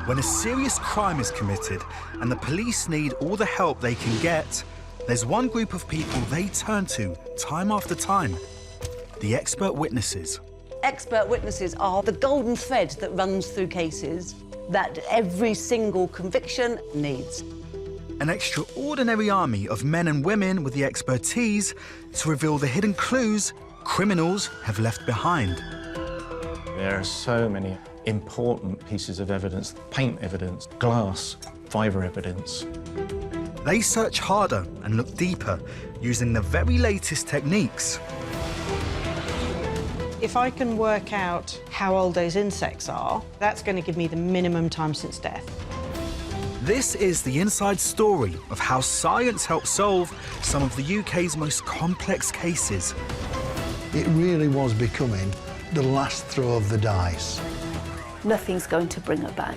When a serious crime is committed and the police need all the help they can get, there's one group of people they turn to time after time: the expert witnesses. Expert witnesses are the golden thread that runs through cases that every single conviction needs. An extraordinary army of men and women with the expertise to reveal the hidden clues criminals have left behind. There are so many important pieces of evidence: paint evidence, glass, fibre evidence. They search harder and look deeper using the very latest techniques. If I can work out how old those insects are, that's going to give me the minimum time since death. This is the inside story of how science helps solve some of the UK's most complex cases. It really was becoming the last throw of the dice. Nothing's going to bring her back,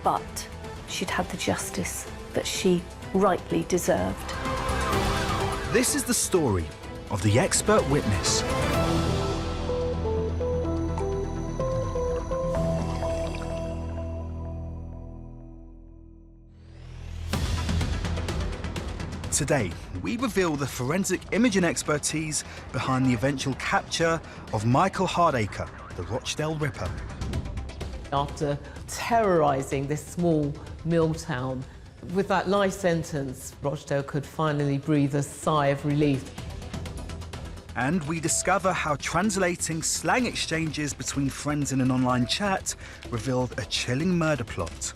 but she'd had the justice that she rightly deserved. This is the story of the expert witness. Today, we reveal the forensic imaging expertise behind the eventual capture of Michael Hardaker, the Rochdale Ripper. After terrorising this small mill town, with that life sentence, Rochdale could finally breathe a sigh of relief. And we discover how translating slang exchanges between friends in an online chat revealed a chilling murder plot.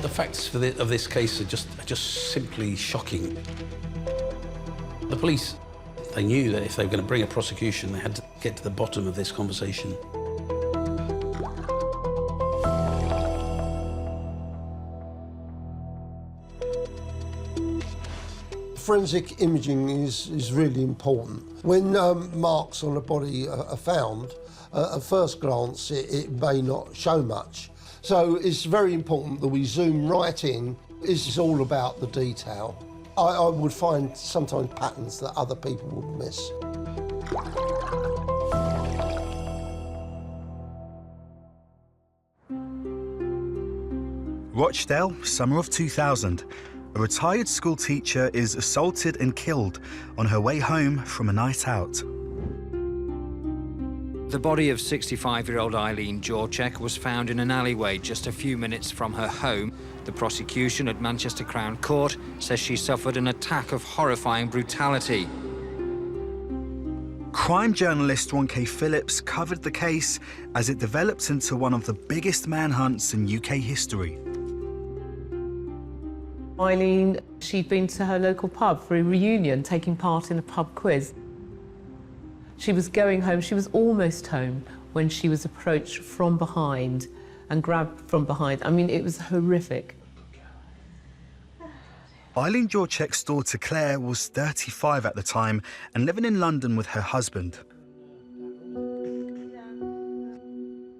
The facts of this case are just simply shocking. The police, they knew that if they were going to bring a prosecution, they had to get to the bottom of this conversation. Forensic imaging is really important. When marks on a body are found, at first glance it may not show much. So it's very important that we zoom right in. It's all about the detail. I would find sometimes patterns that other people would miss. Rochdale, summer of 2000. A retired school teacher is assaulted and killed on her way home from a night out. The body of 65-year-old Eileen Jawczek was found in an alleyway just a few minutes from her home. The prosecution at Manchester Crown Court says she suffered an attack of horrifying brutality. Crime journalist Ron K. Phillips covered the case as it developed into one of the biggest manhunts in UK history. Eileen, she'd been to her local pub for a reunion, taking part in a pub quiz. She was going home, she was almost home, when she was approached from behind and grabbed from behind. I mean, it was horrific. Eileen Jawczek's daughter Claire was 35 at the time and living in London with her husband.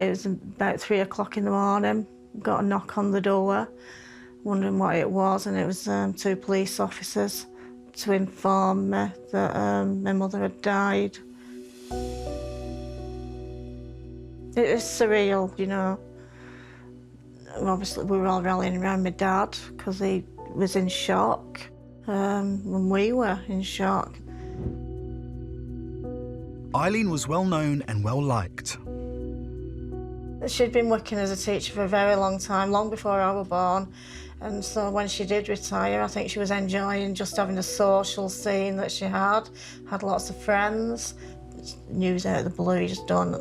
It was about 3 o'clock in the morning. Got a knock on the door, wondering what it was, and it was 2 police officers to inform me that my mother had died. It was surreal, you know. Obviously, we were all rallying around my dad because he was in shock, and we were in shock. Eileen was well known and well liked. She'd been working as a teacher for a very long time, long before I was born. And so when she did retire, I think she was enjoying just having a social scene that she had lots of friends. News out of the blue, you just don't,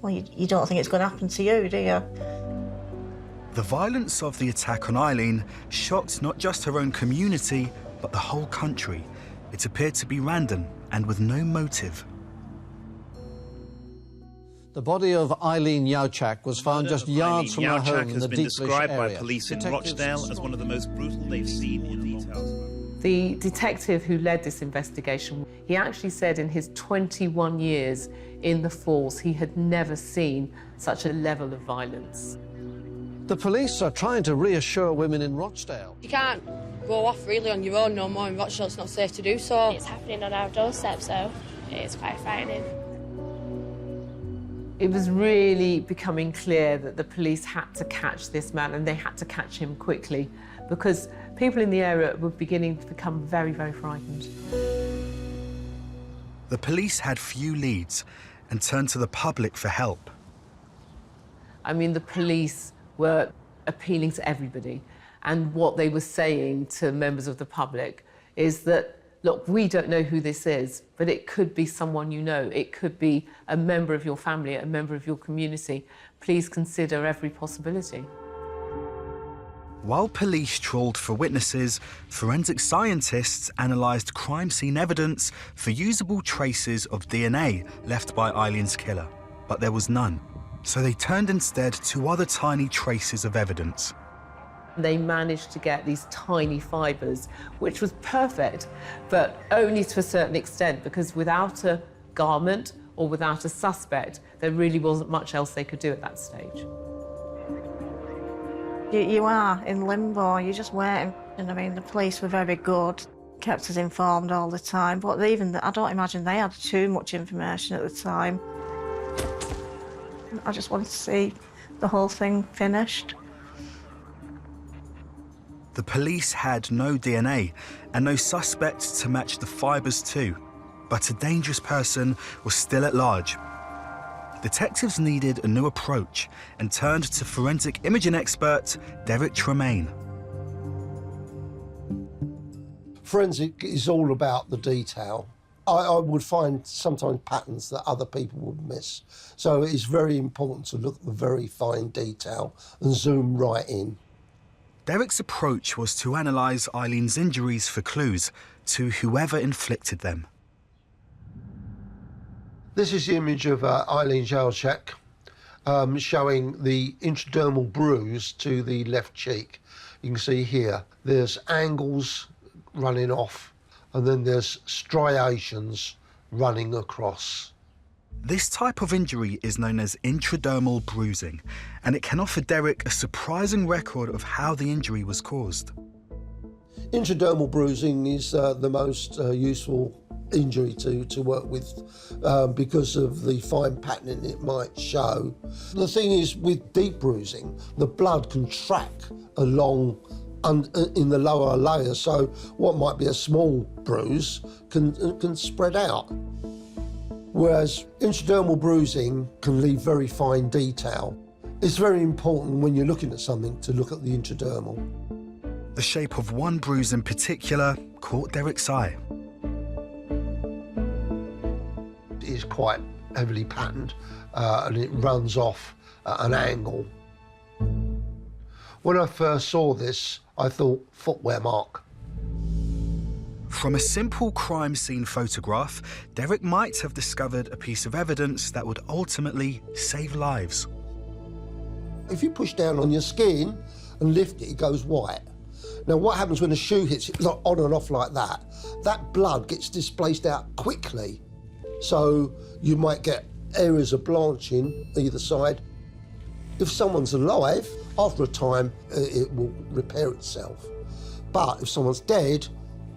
well, you don't think it's going to happen to you, do you? The violence of the attack on Eileen shocked not just her own community, but the whole country. It appeared to be random and with no motive. The body of Eileen Jawczek was found just yards from her home in the Deep Dish area. Has been described by police in Rochdale as one of the most brutal they've seen in details. The detective who led this investigation, he actually said in his 21 years in the force, he had never seen such a level of violence. The police are trying to reassure women in Rochdale. You can't go off really on your own no more in Rochdale, it's not safe to do so. It's happening on our doorstep, so it is quite frightening. It was really becoming clear that the police had to catch this man, and they had to catch him quickly, because people in the area were beginning to become very, very frightened. The police had few leads and turned to the public for help. I mean, the police were appealing to everybody, and what they were saying to members of the public is that, look, we don't know who this is, but it could be someone you know. It could be a member of your family, a member of your community. Please consider every possibility. While police trawled for witnesses, forensic scientists analysed crime scene evidence for usable traces of DNA left by Eileen's killer, but there was none. So they turned instead to other tiny traces of evidence. They managed to get these tiny fibres, which was perfect, but only to a certain extent, because without a garment or without a suspect, there really wasn't much else they could do at that stage. You are in limbo, you're just waiting. And I mean, the police were very good, kept us informed all the time, but I don't imagine they had too much information at the time. I just wanted to see the whole thing finished. The police had no DNA and no suspects to match the fibres to, but a dangerous person was still at large. Detectives needed a new approach and turned to forensic imaging expert Derek Tremaine. Forensic is all about the detail. I would find sometimes patterns that other people would miss. So it's very important to look at the very fine detail and zoom right in. Derek's approach was to analyse Eileen's injuries for clues to whoever inflicted them. This is the image of Eileen Jalczak, showing the intradermal bruise to the left cheek. You can see here, there's angles running off, and then there's striations running across. This type of injury is known as intradermal bruising, and it can offer Derek a surprising record of how the injury was caused. Intradermal bruising is the most useful injury to work with because of the fine patterning it might show. The thing is, with deep bruising, the blood can track along in the lower layers, so what might be a small bruise can spread out. Whereas intradermal bruising can leave very fine detail. It's very important when you're looking at something to look at the intradermal. The shape of one bruise in particular caught Derek's eye. It is quite heavily patterned and it runs off at an angle. When I first saw this, I thought footwear mark. From a simple crime scene photograph, Derek might have discovered a piece of evidence that would ultimately save lives. If you push down on your skin and lift it, it goes white. Now, what happens when a shoe hits it on and off like that? That blood gets displaced out quickly. So you might get areas of blanching either side. If someone's alive, after a time, it will repair itself. But if someone's dead,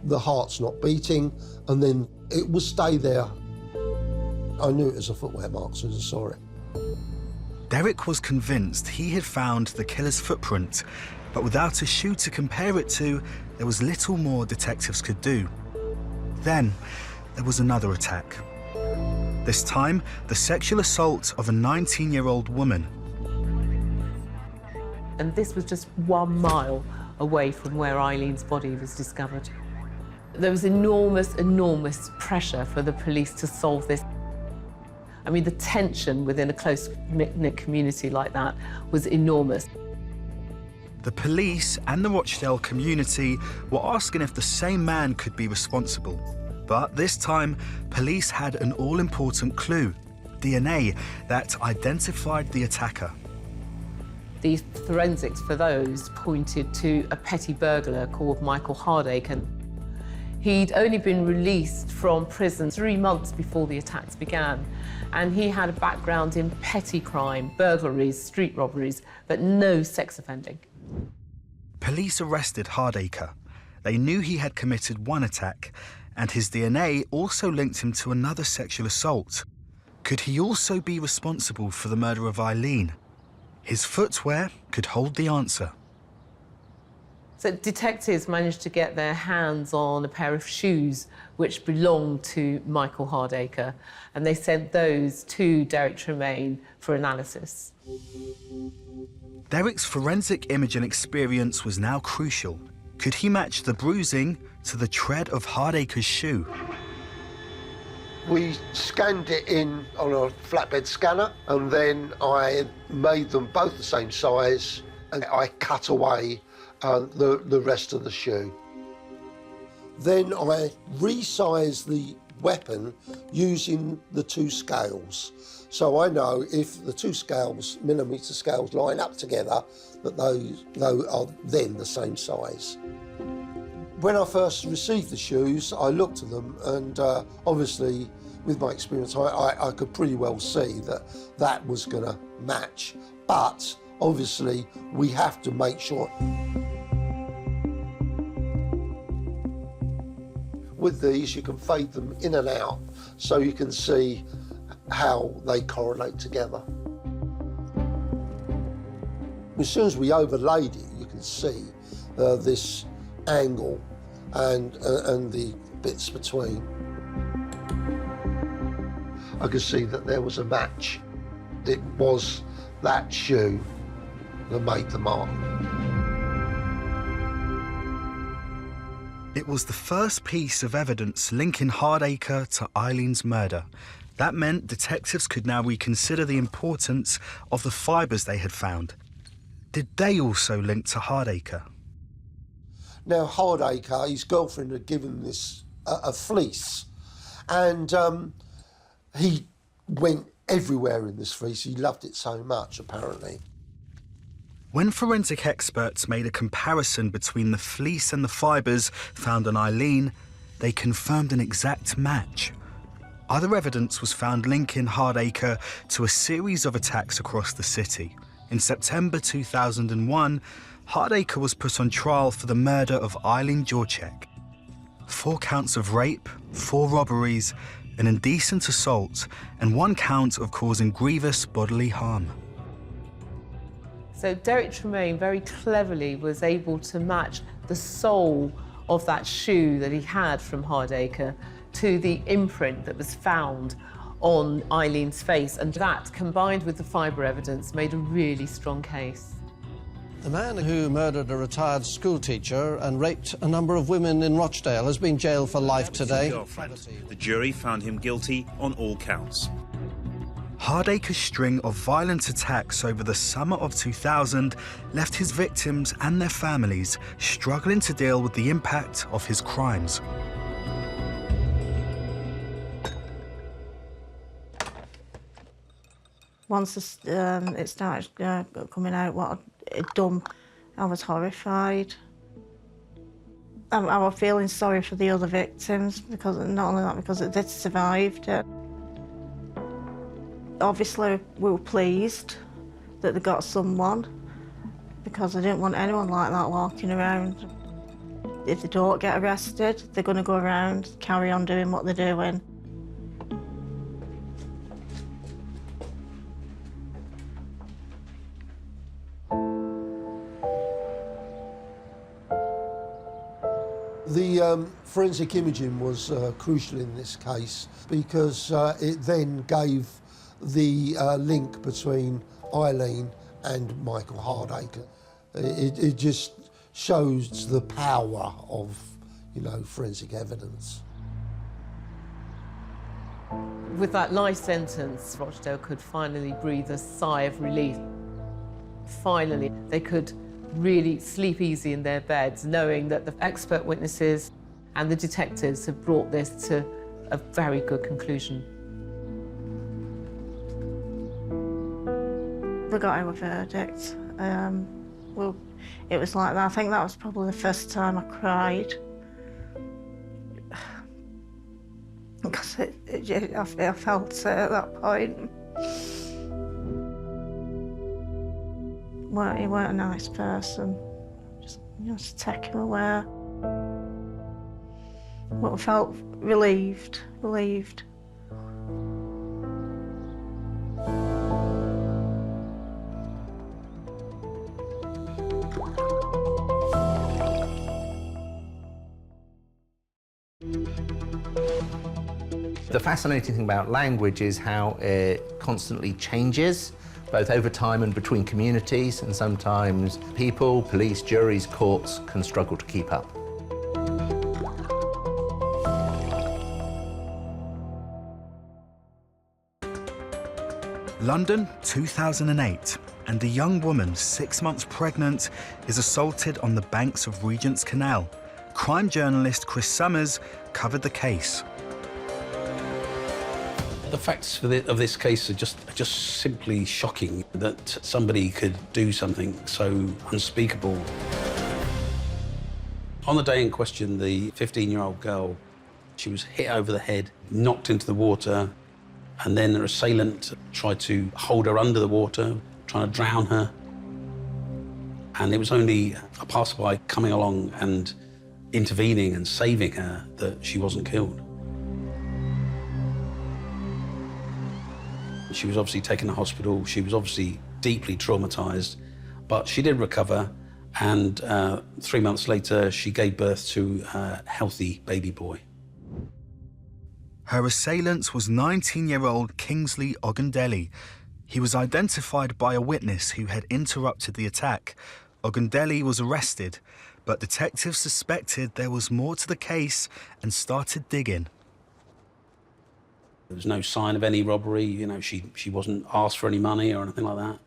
the heart's not beating, and then it will stay there. I knew it was a footwear mark as soon as I saw it. Derek was convinced he had found the killer's footprint, but without a shoe to compare it to, there was little more detectives could do. Then, there was another attack. This time, the sexual assault of a 19-year-old woman. And this was just 1 mile away from where Eileen's body was discovered. There was enormous, enormous pressure for the police to solve this. I mean, the tension within a close-knit community like that was enormous. The police and the Rochdale community were asking if the same man could be responsible. But this time, police had an all-important clue, DNA, that identified the attacker. The forensics for those pointed to a petty burglar called Michael Hardaker. He'd only been released from prison 3 months before the attacks began, and he had a background in petty crime, burglaries, street robberies, but no sex offending. Police arrested Hardaker. They knew he had committed one attack, and his DNA also linked him to another sexual assault. Could he also be responsible for the murder of Eileen? His footwear could hold the answer. So detectives managed to get their hands on a pair of shoes which belonged to Michael Hardaker, and they sent those to Derek Tremaine for analysis. Derek's forensic imaging experience was now crucial. Could he match the bruising to the tread of Hardaker's shoe? We scanned it in on a flatbed scanner, and then I made them both the same size, and I cut away the rest of the shoe. Then I resized the weapon using the two scales. So I know if the two scales, millimetre scales, line up together, that those are then the same size. When I first received the shoes, I looked at them, and obviously, with my experience, I could pretty well see that that was going to match. But obviously, we have to make sure. With these, you can fade them in and out, so you can see how they correlate together. As soon as we overlaid it, you can see this angle and the bits between. I could see that there was a match. It was that shoe that made the mark. It was the first piece of evidence linking Hardaker to Eileen's murder. That meant detectives could now reconsider the importance of the fibres they had found. Did they also link to Hardaker? Now, Hardaker, his girlfriend had given this a fleece, and he went everywhere in this fleece. He loved it so much, apparently. When forensic experts made a comparison between the fleece and the fibres found on Eileen, they confirmed an exact match. Other evidence was found linking Hardaker to a series of attacks across the city. In September 2001, Hardaker was put on trial for the murder of Eileen Jurczak. 4 counts of rape, 4 robberies, an indecent assault, and 1 count of causing grievous bodily harm. So Derek Tremaine very cleverly was able to match the sole of that shoe that he had from Hardaker to the imprint that was found on Eileen's face, and that, combined with the fibre evidence, made a really strong case. The man who murdered a retired schoolteacher and raped a number of women in Rochdale has been jailed for life today. The jury found him guilty on all counts. Hardaker's string of violent attacks over the summer of 2000 left his victims and their families struggling to deal with the impact of his crimes. Once it started coming out what I'd done, I was horrified. I was feeling sorry for the other victims, because not only that, because they'd survived it. Obviously, we were pleased that they got someone, because I didn't want anyone like that walking around. If they don't get arrested, they're going to go around, carry on doing what they're doing. The forensic imaging was crucial in this case, because it then gave the link between Eileen and Michael Hardaker. It just shows the power of, forensic evidence. With that life sentence, Rochdale could finally breathe a sigh of relief. Finally, they could really sleep easy in their beds, knowing that the expert witnesses and the detectives have brought this to a very good conclusion. We got our verdict. Well, it was like that. I think that was probably the first time I cried. Because I felt it at that point. Well, he weren't a nice person. Just, to take him away. But I felt relieved. The fascinating thing about language is how it constantly changes, both over time and between communities, and sometimes people, police, juries, courts can struggle to keep up. London, 2008, and a young woman 6 months pregnant is assaulted on the banks of Regent's Canal. Crime journalist Chris Summers covered the case. The facts of this case are just simply shocking, that somebody could do something so unspeakable. On the day in question, the 15-year-old girl, she was hit over the head, knocked into the water, and then her assailant tried to hold her under the water, trying to drown her. And it was only a passerby coming along and intervening and saving her that she wasn't killed. She was obviously taken to hospital. She was obviously deeply traumatized, but she did recover, and 3 months later, she gave birth to a healthy baby boy. Her assailant was 19-year-old Kingsley Ogundele. He was identified by a witness who had interrupted the attack. Ogundele was arrested, but detectives suspected there was more to the case and started digging. There was no sign of any robbery. You know, she wasn't asked for any money or anything like that.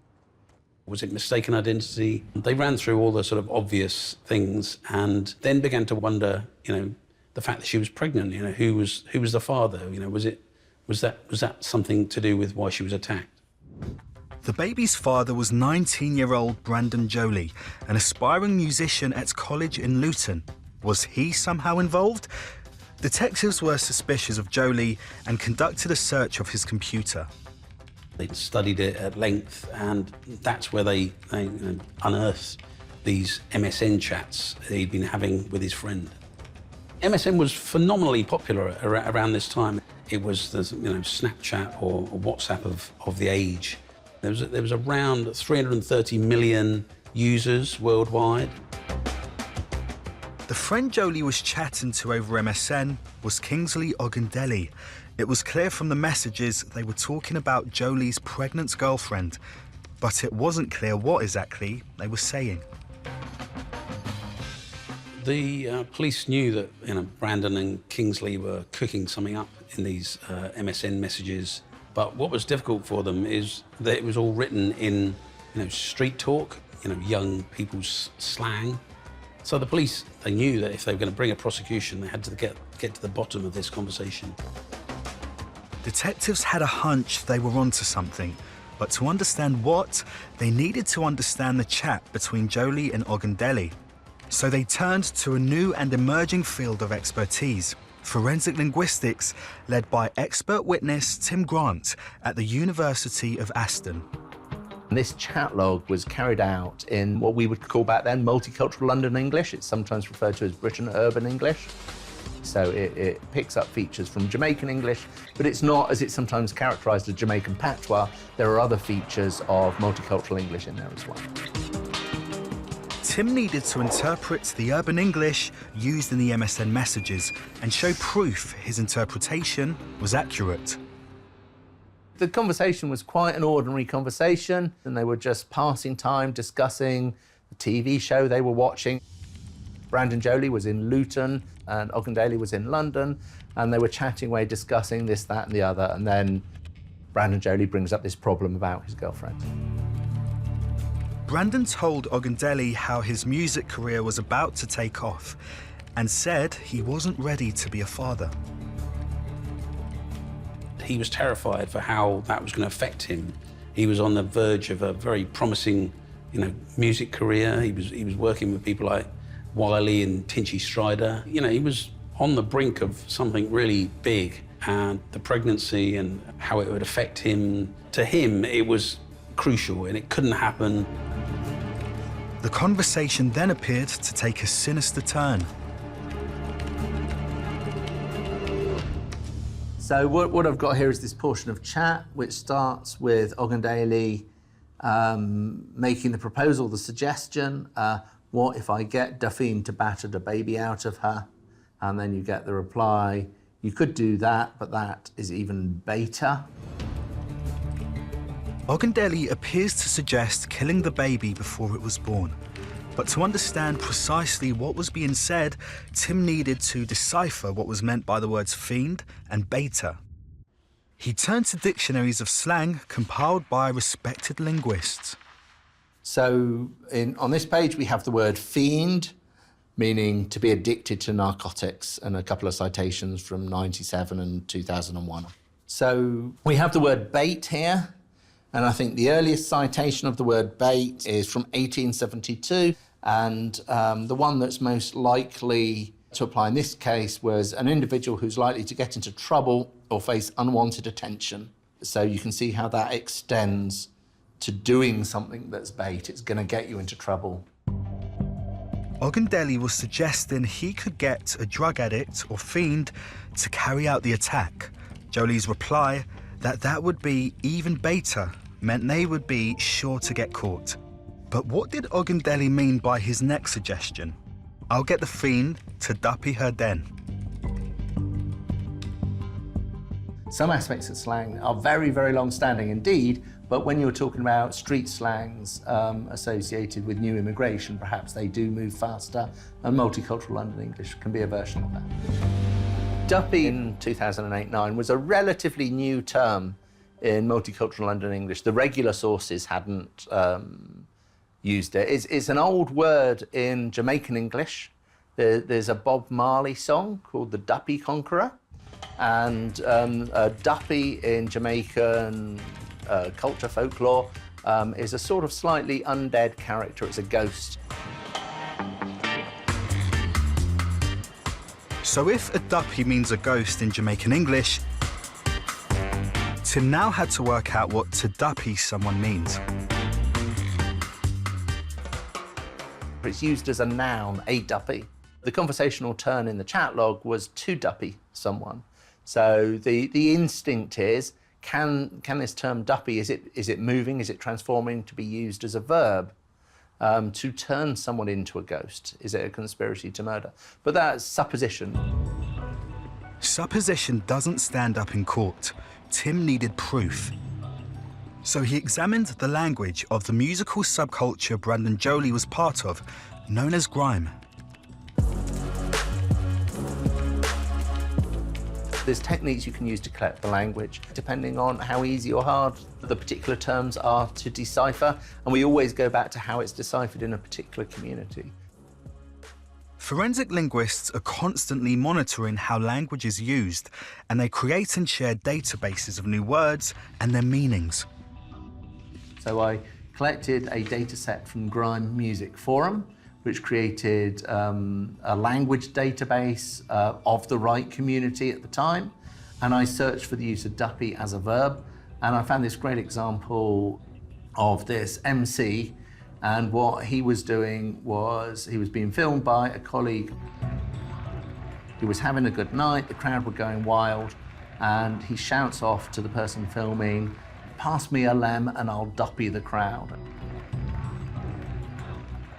Was it mistaken identity? They ran through all the sort of obvious things and then began to wonder, you know, the fact that she was pregnant, you know, who was the father? You know, was that something to do with why she was attacked? The baby's father was 19-year-old Brandon Jolie, an aspiring musician at college in Luton. Was he somehow involved? Detectives were suspicious of Jolie and conducted a search of his computer. They studied it at length, and that's where they unearthed these MSN chats that he'd been having with his friend. MSN was phenomenally popular around this time. It was the Snapchat or WhatsApp of the age. There was around 330 million users worldwide. The friend Jolie was chatting to over MSN was Kingsley Ogundele. It was clear from the messages they were talking about Jolie's pregnant girlfriend, but it wasn't clear what exactly they were saying. The police knew that Brandon and Kingsley were cooking something up in these MSN messages, but what was difficult for them is that it was all written in street talk, young people's slang. So the police, they knew that if they were going to bring a prosecution, they had to get to the bottom of this conversation. Detectives had a hunch they were onto something, but to understand what, they needed to understand the chat between Jolie and Ogundele. So they turned to a new and emerging field of expertise, forensic linguistics, led by expert witness Tim Grant at the University of Aston. This chat log was carried out in what we would call back then multicultural London English. It's sometimes referred to as Britain Urban English. So it picks up features from Jamaican English, but it's not, as it's sometimes characterised, as Jamaican patois. There are other features of multicultural English in there as well. Tim needed to interpret the urban English used in the MSN messages and show proof his interpretation was accurate. The conversation was quite an ordinary conversation, and they were just passing time discussing the TV show they were watching. Brandon Jolie was in Luton and Ogundele was in London, and they were chatting away, discussing this, that and the other, and then Brandon Jolie brings up this problem about his girlfriend. Brandon told Ogundele how his music career was about to take off and said he wasn't ready to be a father. He was terrified for how that was going to affect him. He was on the verge of a very promising, music career. He was working with people like Wiley and Tinchy Stryder. He was on the brink of something really big, and the pregnancy and how it would affect him, to him, it was crucial and it couldn't happen. The conversation then appeared to take a sinister turn. So what I've got here is this portion of chat, which starts with Ogundele making the proposal, the suggestion, what if I get Daphne to batter the baby out of her? And then you get the reply, You could do that, but that is even beta. Ogundele appears to suggest killing the baby before it was born. But to understand precisely what was being said, Tim needed to decipher what was meant by the words fiend and beta. He turned to dictionaries of slang compiled by respected linguists. So on this page, we have the word fiend, meaning to be addicted to narcotics, and a couple of citations from 97 and 2001. So we have the word bait here, and I think the earliest citation of the word bait is from 1872, and the one that's most likely to apply in this case was an individual who's likely to get into trouble or face unwanted attention. So you can see how that extends to doing something that's bait. It's going to get you into trouble. Ogundele was suggesting he could get a drug addict or fiend to carry out the attack. Jolie's reply that would be even beta meant they would be sure to get caught. But what did Ogundele mean by his next suggestion? I'll get the fiend to duppy her den. Some aspects of slang are very, very long-standing indeed, but when you're talking about street slangs associated with new immigration, perhaps they do move faster, and multicultural London English can be a version of that. Duppy in 2008-9 was a relatively new term in multicultural London English. The regular sources hadn't used it. It's an old word in Jamaican English. There's a Bob Marley song called The Duppy Conqueror, and a duppy in Jamaican culture, folklore, is a sort of slightly undead character. It's a ghost. So if a duppy means a ghost in Jamaican English, Tim now had to work out what to duppy someone means. It's used as a noun, a duppy. The conversational turn in the chat log was to duppy someone. So the instinct is, can this term duppy, is it moving, is it transforming to be used as a verb? To turn someone into a ghost? Is it a conspiracy to murder? But that's supposition. Supposition doesn't stand up in court. Tim needed proof. So he examined the language of the musical subculture Brandon Jolie was part of, known as grime. There's techniques you can use to collect the language, depending on how easy or hard the particular terms are to decipher, and we always go back to how it's deciphered in a particular community. Forensic linguists are constantly monitoring how language is used, and they create and share databases of new words and their meanings. So I collected a data set from Grime Music Forum, which created a language database of the right community at the time. And I searched for the use of duppy as a verb. And I found this great example of this MC. And what he was doing was he was being filmed by a colleague. He was having a good night, the crowd were going wild, and he shouts off to the person filming, "Pass me a lem and I'll duppy the crowd."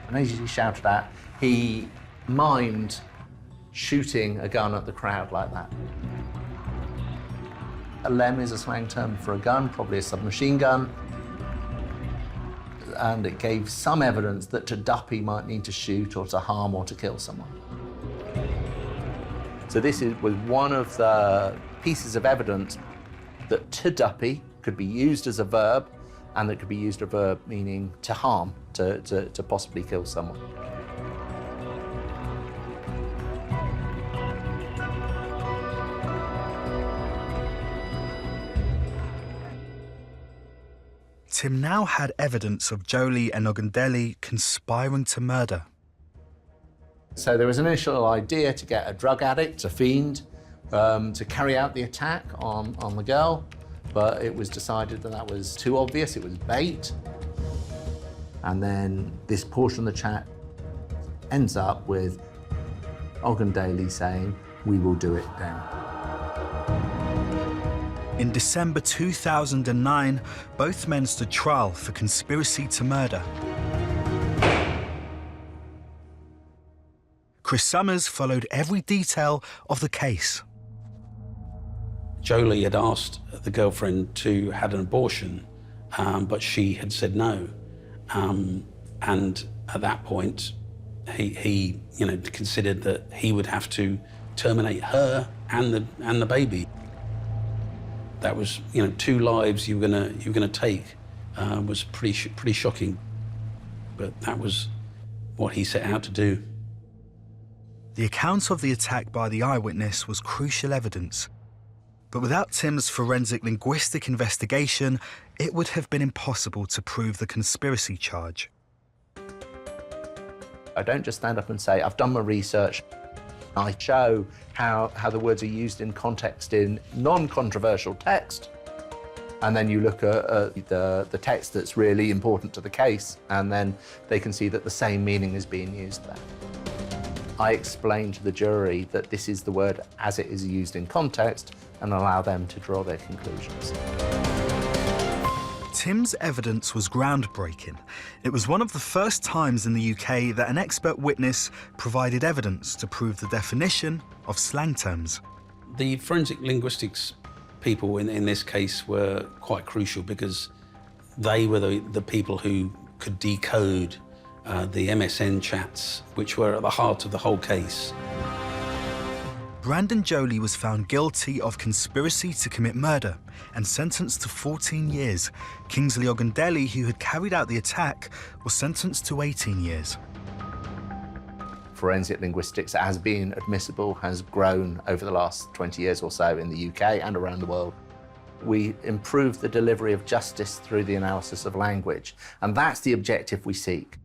And as he shouted at, he mimed shooting a gun at the crowd like that. A lem is a slang term for a gun, probably a submachine gun. And it gave some evidence that to duppy might mean to shoot or to harm or to kill someone. So this was one of the pieces of evidence that to duppy could be used as a verb, and that could be used as a verb meaning to harm, to possibly kill someone. Tim now had evidence of Jolie and Ogundele conspiring to murder. So there was an initial idea to get a drug addict, a fiend, to carry out the attack on the girl, but it was decided that was too obvious, it was bait. And then this portion of the chat ends up with Ogundele saying, "We will do it then." In December 2009, both men stood trial for conspiracy to murder. Chris Summers followed every detail of the case. Jolie had asked the girlfriend to have an abortion, but she had said no. And at that point, he considered that he would have to terminate her and the baby. That was, two lives you were gonna take. Was pretty shocking, but that was what he set out to do. The account of the attack by the eyewitness was crucial evidence. But without Tim's forensic linguistic investigation, it would have been impossible to prove the conspiracy charge. I don't just stand up and say, I've done my research. I show how the words are used in context in non-controversial text. And then you look at the text that's really important to the case, and then they can see that the same meaning is being used there. I explain to the jury that this is the word as it is used in context and allow them to draw their conclusions. Tim's evidence was groundbreaking. It was one of the first times in the UK that an expert witness provided evidence to prove the definition of slang terms. The forensic linguistics people in this case were quite crucial because they were the people who could decode the MSN chats, which were at the heart of the whole case. Brandon Jolie was found guilty of conspiracy to commit murder and sentenced to 14 years. Kingsley Ogundele, who had carried out the attack, was sentenced to 18 years. Forensic linguistics, as being admissible, has grown over the last 20 years or so in the UK and around the world. We improve the delivery of justice through the analysis of language, and that's the objective we seek.